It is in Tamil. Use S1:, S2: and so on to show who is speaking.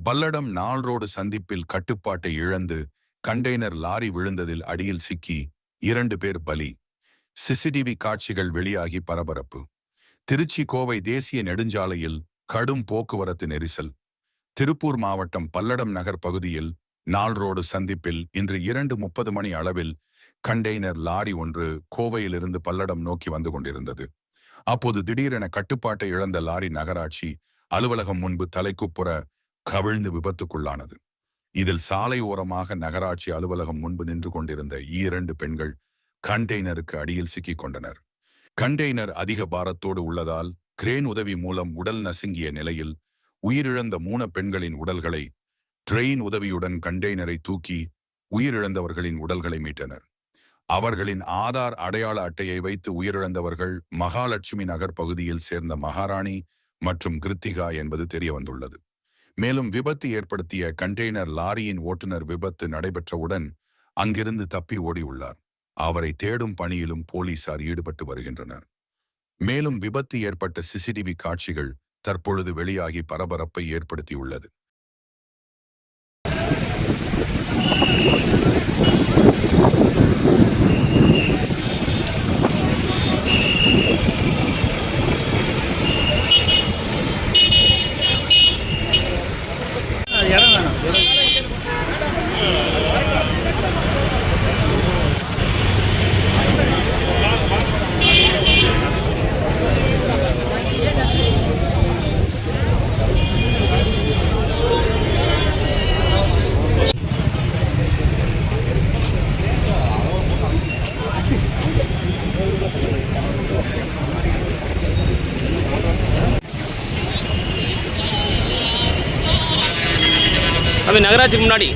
S1: பல்லடம் நாள் ரோடு சந்திப்பில் கட்டுப்பாட்டை இழந்து கண்டெய்னர் லாரி விழுந்ததில் அடியில் சிக்கி 2 பேர் பலி. சிசிடிவி காட்சிகள் வெளியாகி பரபரப்பு. திருச்சி கோவை தேசிய நெடுஞ்சாலையில் கடும் போக்குவரத்து நெரிசல். திருப்பூர் மாவட்டம் பல்லடம் நகர் பகுதியில் நாள் ரோடு சந்திப்பில் இன்று 2:30 மணி அளவில் கண்டெய்னர் லாரி ஒன்று கோவையிலிருந்து பல்லடம் நோக்கி வந்து கொண்டிருந்தது. அப்போது திடீரென கட்டுப்பாட்டை இழந்த லாரி நகராட்சி அலுவலகம் முன்பு தலைக்குப்புற கவிழ்ந்து விபத்துக்குள்ளானது. இதில் சாலை ஓரமாக நகராட்சி அலுவலகம் முன்பு நின்று கொண்டிருந்த 2 பெண்கள் கண்டெய்னருக்கு அடியில் சிக்கிக் கொண்டனர். கண்டெய்னர் அதிக பாரத்தோடு உள்ளதால் கிரேன் உதவி மூலம் உடல் நசுங்கிய நிலையில் உயிரிழந்த 3 பெண்களின் உடல்களை ட்ரெயின் உதவியுடன் கண்டெய்னரை தூக்கி உயிரிழந்தவர்களின் உடல்களை மீட்டனர். அவர்களின் ஆதார் அடையாள அட்டையை வைத்து உயிரிழந்தவர்கள் மகாலட்சுமி நகர் பகுதியில் சேர்ந்த மகாராணி மற்றும் கிருத்திகா என்பது தெரியவந்துள்ளது. மேலும் விபத்து ஏற்படுத்திய கண்டெய்னர் லாரியின் ஓட்டுநர் விபத்து நடைபெற்றவுடன் அங்கிருந்து தப்பி ஓடியுள்ளார். அவரை தேடும் பணியிலும் போலீசார் ஈடுபட்டு வருகின்றனர். மேலும் விபத்து ஏற்பட்ட சிசிடிவி காட்சிகள் தற்பொழுது வெளியாகி பரபரப்பை ஏற்படுத்தியுள்ளது.
S2: अभी नगराची मुन्नाडी